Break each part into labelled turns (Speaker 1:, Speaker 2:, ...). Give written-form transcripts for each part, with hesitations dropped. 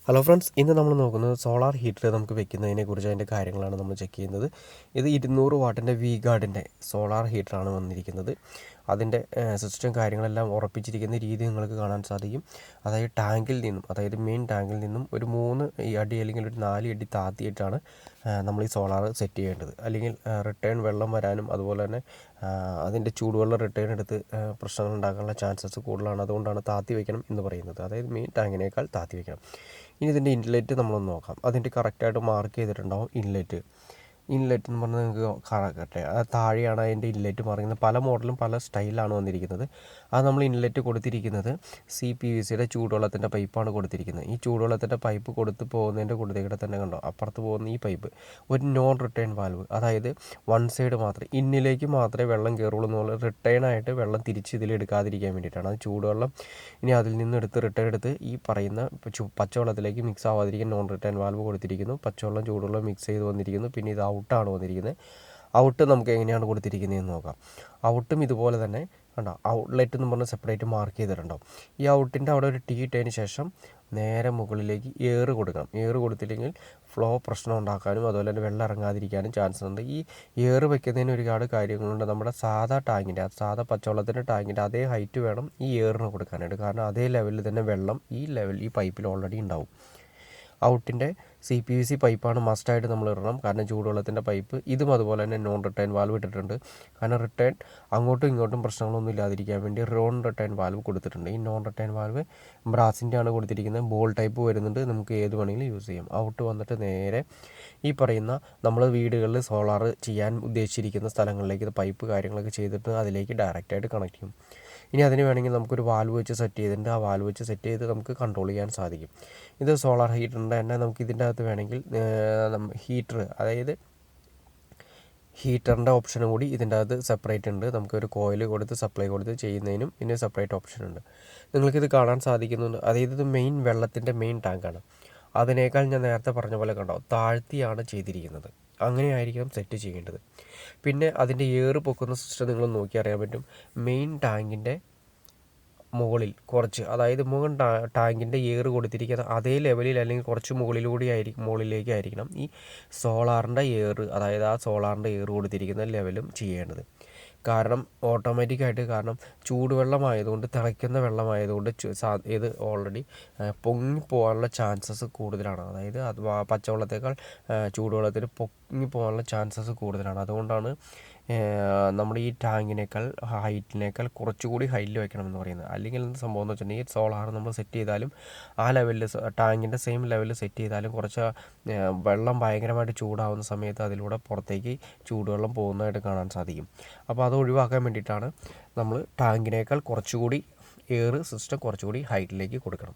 Speaker 1: Hello friends, ഇന്ന് നമ്മൾ നോക്കുന്നത് സോളാർ ഹീറ്റർ നമുക്ക് വെക്കുന്നതിനെക്കുറിച്ച് അതിൻ്റെ കാര്യങ്ങളാണ് നമ്മൾ ചെക്ക് ചെയ്യുന്നത്. ഇത് 200 വാട്ടിൻ്റെ vquardൻ്റെ സോളാർ ഹീറ്ററാണ് വന്നിരിക്കുന്നത്. അതിൻ്റെ സിസ്റ്റം കാര്യങ്ങളെല്ലാം ഉറപ്പിച്ചിരിക്കുന്ന രീതി നിങ്ങൾക്ക് കാണാൻ സാധിക്കും. അതായത് ടാങ്കിൽ നിന്നും, അതായത് മെയിൻ ടാങ്കിൽ നിന്നും ഒരു 3 അടി അല്ലെങ്കിൽ ഒരു 4 അടി താത്തിയിട്ടാണ് നമ്മൾ ഈ സോളാർ സെറ്റ് ചെയ്യേണ്ടത്. അല്ലെങ്കിൽ റിട്ടേൺ വെള്ളം വരാനും അതുപോലെ തന്നെ അതിൻ്റെ ചൂടുവെള്ളം റിട്ടേൺ എടുത്ത് പ്രശ്നങ്ങൾ ഉണ്ടാകാനുള്ള ചാൻസസ് കൂടുതലാണ്. അതുകൊണ്ടാണ് താത്തി വയ്ക്കണം എന്ന് പറയുന്നത്. അതായത് മെയിൻ ടാങ്കിനേക്കാൾ താത്തി വയ്ക്കണം. ഇനി ഇതിൻ്റെ ഇൻലെറ്റ് നമ്മളൊന്ന് നോക്കാം. അതിൻ്റെ കറക്റ്റായിട്ട് മാർക്ക് ചെയ്തിട്ടുണ്ടാവും ഇൻലെറ്റ് എന്ന് പറഞ്ഞാൽ നിങ്ങൾക്ക് കറക്റ്റ് താഴെയാണ് അതിൻ്റെ ഇൻലെറ്റ് മാറുന്നത്. പല മോഡലും പല സ്റ്റൈലാണ് വന്നിരിക്കുന്നത്. അത് നമ്മൾ ഇൻലെറ്റ് കൊടുത്തിരിക്കുന്നത് CPVCയുടെ ചൂടുവെള്ളത്തിൻ്റെ പൈപ്പാണ് കൊടുത്തിരിക്കുന്നത്. ഈ ചൂടുവെള്ളത്തിൻ്റെ പൈപ്പ് കൊടുത്ത് പോകുന്നതിൻ്റെ കൂടെ തന്നെ കണ്ടോ, അപ്പുറത്ത് പോകുന്ന ഈ പൈപ്പ് ഒരു നോൺ റിട്ടേൺ വാൽവ്, അതായത് വൺ സൈഡ് മാത്രമേ ഇന്നിലേക്ക് മാത്രമേ വെള്ളം കയറുള്ളൂ എന്നുള്ള റിട്ടേൺ ആയിട്ട് വെള്ളം തിരിച്ച് ഇതിലെടുക്കാതിരിക്കാൻ വേണ്ടിയിട്ടാണ്. അത് ചൂടുവെള്ളം ഇനി അതിൽ നിന്ന് റിട്ടേൺ എടുത്ത് ഈ പറയുന്ന പച്ചവെള്ളത്തിലേക്ക് മിക്സ് ആവാതിരിക്കാൻ നോൺ റിട്ടേൺ വാൽവ് കൊടുത്തിരിക്കുന്നു. പച്ചവെള്ളം ചൂടുവെള്ളം മിക്സ് ചെയ്ത് വന്നിരിക്കുന്നു. പിന്നെ ഇത് ഔട്ടാണ് വന്നിരിക്കുന്നത്. ഔട്ട് നമുക്ക് എങ്ങനെയാണ് കൊടുത്തിരിക്കുന്നതെന്ന് നോക്കാം. ഔട്ടും ഇതുപോലെ തന്നെ കണ്ടോ, ഔട്ട്ലെറ്റ് എന്ന് പറഞ്ഞ് സെപ്പറേറ്റ് മാർക്ക് ചെയ്തിട്ടുണ്ടാവും. ഈ ഔട്ടിൻ്റെ അവിടെ ഒരു ടീ ഇട്ടതിന് ശേഷം നേരെ മുകളിലേക്ക് എയർ കൊടുക്കണം. എയർ കൊടുത്തില്ലെങ്കിൽ ഫ്ലോ പ്രശ്നം ഉണ്ടാക്കാനും അതുപോലെ തന്നെ വെള്ളം ഇറങ്ങാതിരിക്കാനും ചാൻസ് ഉണ്ട്. ഈ എയർ വെക്കുന്നതിന് ഒരുപാട് കാര്യങ്ങളുണ്ട്. നമ്മുടെ സാധാ പച്ചവെള്ളത്തിൻ്റെ ടാങ്കിൻ്റെ അതേ ഹൈറ്റ് വേണം ഈ എയറിന് കൊടുക്കാനായിട്ട്. കാരണം അതേ ലെവലിൽ തന്നെ വെള്ളം ഈ പൈപ്പിൽ ഓൾറെഡി ഉണ്ടാവും. ഔട്ടിൻ്റെ CPVC പൈപ്പാണ് മസ്റ്റായിട്ട് നമ്മൾ ഇടണം. കാരണം ചൂടുവെള്ളത്തിൻ്റെ പൈപ്പ് ഇതും അതുപോലെ തന്നെ നോൺ റിട്ടേൺ വാൽവ് ഇട്ടിട്ടുണ്ട്. കാരണം റിട്ടേൺ അങ്ങോട്ടും ഇങ്ങോട്ടും പ്രശ്നങ്ങളൊന്നും ഇല്ലാതിരിക്കാൻ വേണ്ടി നോൺ റിട്ടേൺ വാൽവ് കൊടുത്തിട്ടുണ്ട്. ഈ നോൺ റിട്ടേൺ വാൽവ് ബ്രാസിൻ്റെ ആണ് കൊടുത്തിരിക്കുന്നത്. ബോൾ ടൈപ്പ് വരുന്നുണ്ട്. നമുക്ക് ഏത് വേണമെങ്കിലും യൂസ് ചെയ്യാം. ഔട്ട് വന്നിട്ട് നേരെ ഈ പറയുന്ന നമ്മൾ വീടുകളിൽ സോളാർ ചെയ്യാൻ ഉദ്ദേശിച്ചിരിക്കുന്ന സ്ഥലങ്ങളിലേക്ക് ഇത് പൈപ്പ് കാര്യങ്ങളൊക്കെ ചെയ്തിട്ട് അതിലേക്ക് ഡയറക്റ്റായിട്ട് കണക്ട് ചെയ്യും. ഇനി അതിന് വേണമെങ്കിൽ നമുക്കൊരു വാൽവ് വെച്ച് സെറ്റ് ചെയ്തിട്ടുണ്ട്. ആ വാൽവ് വെച്ച് സെറ്റ് ചെയ്ത് നമുക്ക് കൺട്രോൾ ചെയ്യാൻ സാധിക്കും. ഇത് സോളാർ ഹീറ്ററിൻ്റെ തന്നെ നമുക്ക് ഇതിൻ്റെ അകത്ത് വേണമെങ്കിൽ അതായത് ഹീറ്ററിൻ്റെ ഓപ്ഷനും കൂടി ഇതിൻ്റെ അകത്ത് സെപ്പറേറ്റ് ഉണ്ട്. നമുക്കൊരു കോയിൽ കൊടുത്ത് സപ്ലൈ കൊടുത്ത് ചെയ്യുന്നതിനും പിന്നെ സെപ്പറേറ്റ് ഓപ്ഷൻ ഉണ്ട്. നിങ്ങൾക്കിത് കാണാൻ സാധിക്കുന്നുണ്ട്. അതായത് ഇത് വെള്ളത്തിൻ്റെ മെയിൻ ടാങ്കാണ്. അതിനേക്കാൾ ഞാൻ നേരത്തെ പറഞ്ഞ പോലെ കണ്ടോ, താഴ്ത്തിയാണ് ചെയ്തിരിക്കുന്നത്. അങ്ങനെയായിരിക്കും സെറ്റ് ചെയ്യേണ്ടത്. പിന്നെ അതിൻ്റെ എയർ പൊക്കുന്ന സിസ്റ്റം നിങ്ങൾ നോക്കി അറിയാൻ പറ്റും. മെയിൻ ടാങ്കിൻ്റെ മുകളിൽ കുറച്ച്, അതായത് ടാങ്കിൻ്റെ എയർ കൊടുത്തിരിക്കുന്ന അതേ ലെവലിൽ അല്ലെങ്കിൽ കുറച്ച് മുകളിലേക്കായിരിക്കണം ഈ സോളാറിൻ്റെ എയർ, അതായത് ആ സോളാറിൻ്റെ എയർ കൊടുത്തിരിക്കുന്ന ലെവലും ചെയ്യേണ്ടത്. കാരണം ഓട്ടോമാറ്റിക്കായിട്ട്, കാരണം ചൂടുവെള്ളമായതുകൊണ്ട്, തിളയ്ക്കുന്ന വെള്ളമായതുകൊണ്ട് ഇത് ഓൾറെഡി പൊങ്ങിപ്പോകാനുള്ള ചാൻസസ് കൂടുതലാണ്. അതായത് അത് പച്ചവെള്ളത്തേക്കാൾ ചൂടുവെള്ളത്തിൽ പൊങ്ങിപ്പോകാനുള്ള ചാൻസസ് കൂടുതലാണ്. അതുകൊണ്ടാണ് നമ്മുടെ ഈ ഹൈറ്റിനേക്കാൾ കുറച്ചുകൂടി ഹൈറ്റിൽ വെക്കണമെന്ന് പറയുന്നത്. അല്ലെങ്കിൽ എന്ത് സംഭവം എന്ന് വെച്ചിട്ടുണ്ടെങ്കിൽ സോളാർ നമ്മൾ സെറ്റ് ചെയ്താലും ആ ലെവലിൽ ടാങ്കിൻ്റെ സെയിം ലെവലിൽ സെറ്റ് ചെയ്താലും കുറച്ച് വെള്ളം ഭയങ്കരമായിട്ട് ചൂടാവുന്ന സമയത്ത് അതിലൂടെ പുറത്തേക്ക് ചൂടുവെള്ളം പോകുന്നതായിട്ട് കാണാൻ സാധിക്കും. അപ്പോൾ അത് ഒഴിവാക്കാൻ വേണ്ടിയിട്ടാണ് നമ്മൾ ടാങ്കിനേക്കാൾ കുറച്ചുകൂടി എയർ സിസ്റ്റം കുറച്ചുകൂടി ഹൈറ്റിലേക്ക് കൊടുക്കണം.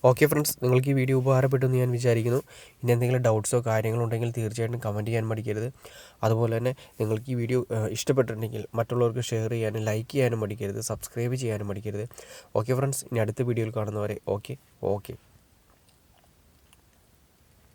Speaker 1: ഓക്കെ ഫ്രണ്ട്സ്, നിങ്ങൾക്ക് ഈ വീഡിയോ ഉപകാരപ്പെട്ടെന്ന് ഞാൻ വിചാരിക്കുന്നു. ഇനി എന്തെങ്കിലും ഡൗട്ട്സോ കാര്യങ്ങളോ ഉണ്ടെങ്കിൽ തീർച്ചയായിട്ടും കമൻറ്റ് ചെയ്യാൻ മടിക്കരുത്. അതുപോലെ തന്നെ നിങ്ങൾക്ക് ഈ വീഡിയോ ഇഷ്ടപ്പെട്ടിട്ടുണ്ടെങ്കിൽ മറ്റുള്ളവർക്ക് ഷെയർ ചെയ്യാനും ലൈക്ക് ചെയ്യാനും മടിക്കരുത്. സബ്സ്ക്രൈബ് ചെയ്യാനും മടിക്കരുത്. ഓക്കെ ഫ്രണ്ട്സ്, ഇനി അടുത്ത വീഡിയോയിൽ കാണുന്നവരെ ഓക്കെ.